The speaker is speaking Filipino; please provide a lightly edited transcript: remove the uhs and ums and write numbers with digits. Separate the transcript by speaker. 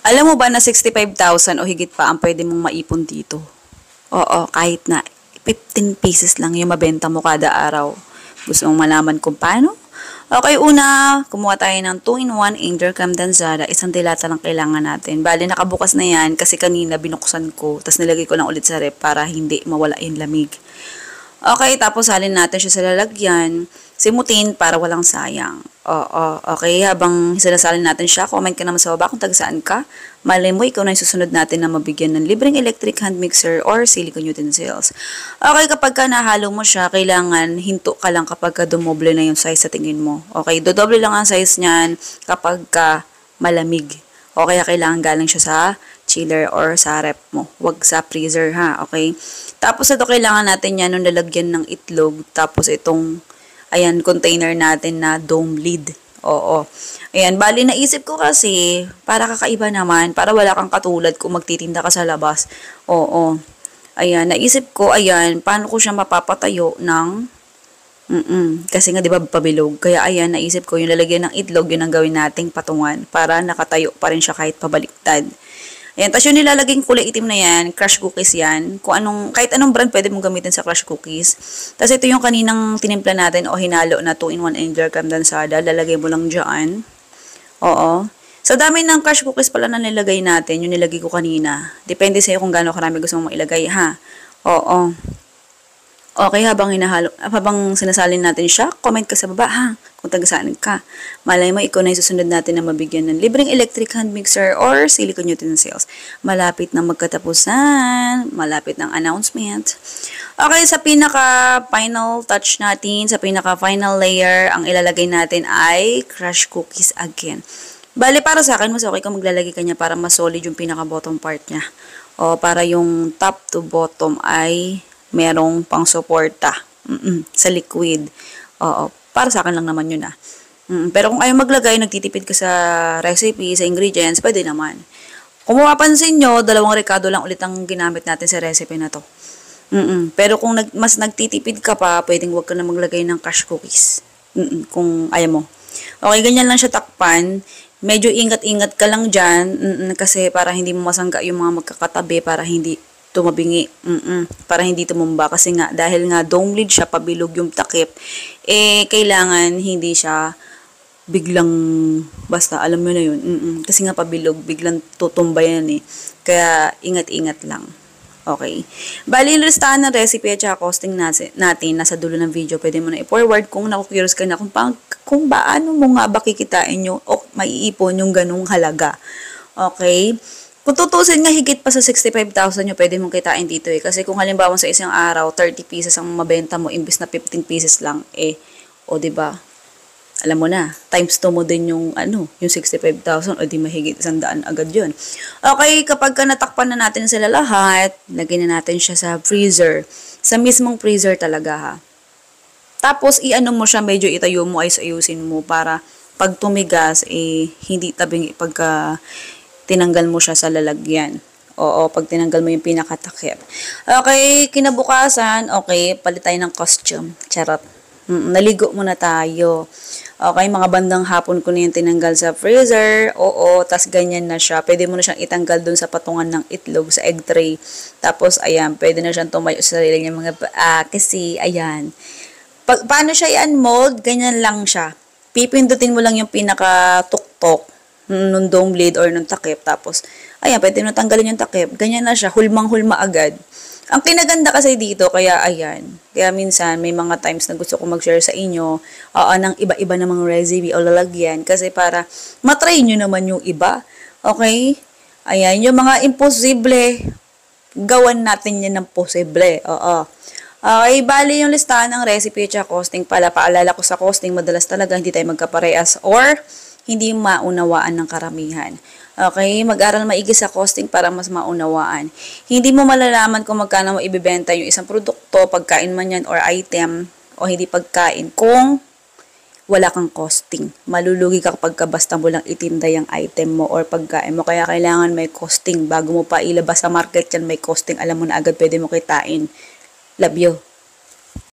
Speaker 1: Alam mo ba na 65,000 o higit pa ang pwede mong maipon dito? Oo, kahit na 15 pieces lang yung mabenta mo kada araw. Gusto mong malaman kung paano? Okay, una, kumuha tayo ng 2-in-1 Angel Creme Danzada. Isang dilata lang kailangan natin. Bale, nakabukas na yan kasi kanina binuksan ko. Tapos nilagay ko lang ulit sa rep para hindi mawala yung lamig. Okay, tapos halin natin siya sa lalagyan. Simutin para walang sayang. Oo, okay. Habang sinasalin natin siya, comment ka naman sa baba kung taga saan ka. Malay mo, ikaw na yung susunod natin na mabigyan ng libreng electric hand mixer or silicone utensils. Okay, kapag ka nahalo mo siya, kailangan hinto ka lang kapag ka dumoble na yung size sa tingin mo. Okay, dodoble lang ang size niyan kapag ka malamig. O kaya kailangan galing siya sa chiller or sa rep mo. Huwag sa freezer ha, okay? Tapos ito kailangan natin yan nung lalagyan ng itlog. Tapos itong, ayan, container natin na dome lid. Oo. Ayan, bali naisip ko kasi, para kakaiba naman, para wala kang katulad kung magtitinda ka sa labas. Oo. Ayan, naisip ko, ayan, paano ko siya mapapatayo ng kasi nga 'di ba pabilog. Kaya ayan, naisip ko yung lalagyan ng itlog, yun ang gawin nating patungan para nakatayo pa rin siya kahit pabaliktad. Ayan, tapos yung nilalagay kulay itim na yan, crush cookies yan. Kung anong, kahit anong brand pwede mong gamitin sa crush cookies. Tapos ito yung kaninang tinimpla natin o hinalo na 2-in-1 Angel Creme Danzada. Lalagay mo lang dyan. Oo. Sa dami ng crush cookies pala na nilagay natin, yung nilagay ko kanina. Depende sa'yo kung gaano karami gusto mong mailagay, ha? Oo. Okay, habang sinasalin natin siya, comment ka sa baba ha, kung taga saan ka. Malay mo, ikaw na yung susunod natin na mabigyan ng libreng electric hand mixer or silicone utensils. Malapit ng magkatapusan, malapit ng announcement. Okay, sa pinaka-final touch natin, sa pinaka-final layer, ang ilalagay natin ay crush cookies again. Bale, para sa akin, mas okay kung maglalagay ka niya para mas solid yung pinaka-bottom part niya. O para yung top to bottom ay merong pang suporta sa liquid. Oo, para sa akin lang naman yun Pero kung ayaw maglagay, nagtitipid ka sa recipe, sa ingredients, pwede naman. Kung mapapansin nyo, 2 rekado lang ulit ang ginamit natin sa recipe na to. Pero kung mas nagtitipid ka pa, pwedeng huwag ka na maglagay ng crush cookies. Kung ayaw mo. Okay, ganyan lang siya takpan. Medyo ingat-ingat ka lang dyan kasi para hindi mo masangga yung mga magkakatabi, para hindi tumabingi, para hindi tumumba kasi nga dahil nga dome lid siya, pabilog yung takip, kailangan hindi siya biglang basta alam mo na yun, kasi nga pabilog, biglang tutumba yan kaya ingat-ingat lang. Okay. Bali, yung listahan ng recipe at saka costing natin nasa dulo ng video. Pwede mo na i-forward kung naku-curious ka na kung paano mo nga ba kikitain nyo o maiipon yung ganung halaga. Okay. Kung tutusin nga higit pa sa 65,000 nyo, pwede mong kitain dito Kasi kung halimbawa sa isang araw, 30 pieces ang mabenta mo, imbis na 15 pieces lang, o diba? Alam mo na, times 2 mo din yung, yung 65,000, o di mahigit 100 agad yun. Okay, kapag ka natakpan na natin sila lahat, lagyan na natin siya sa freezer. Sa mismong freezer talaga ha. Tapos, mo siya, medyo itayo mo, ayusin mo, para pag tumigas, hindi tabing pagka tinanggal mo siya sa lalagyan. Oo, pag tinanggal mo yung pinakatakip. Okay, kinabukasan, okay, palit tayo ng costume. Charot. Naligo muna tayo. Okay, mga bandang hapon ko na yung tinanggal sa freezer. Oo, tas ganyan na siya. Pwede mo na siyang itanggal dun sa patungan ng itlog, sa egg tray. Tapos, ayan, pwede na siyang tumayo sa sarili niya mga kasi, ayan. Paano siya i-unmold? Ganyan lang siya. Pipindutin mo lang yung pinaka-tuktok nung dome lid or nung takip. Tapos, ayan, pwede mo tanggalin yung takip. Ganyan na siya, hulmang-hulma agad. Ang kinaganda kasi dito, kaya ayan. Kaya minsan, may mga times na gusto ko mag-share sa inyo ng iba-iba namang recipe o lalagyan. Kasi para matry nyo naman yung iba. Okay? Ayan, yung mga imposible, gawan natin yan ng posible. Oo. Okay, bali yung listahan ng recipe at costing pala. Paalala ko sa costing, madalas talaga hindi tayo magkaparehas or hindi maunawaan ng karamihan. Okay, mag-aral maigi sa costing para mas maunawaan. Hindi mo malalaman kung magkano mo ibibenta yung isang produkto, pagkain man yan or item, o hindi pagkain, kung wala kang costing. Malulugi ka kapag basta mo lang itinda yung item mo or pagkain mo. Kaya kailangan may costing. Bago mo pa ilabas sa market yan, may costing. Alam mo na agad pwede mo kitain. Love you.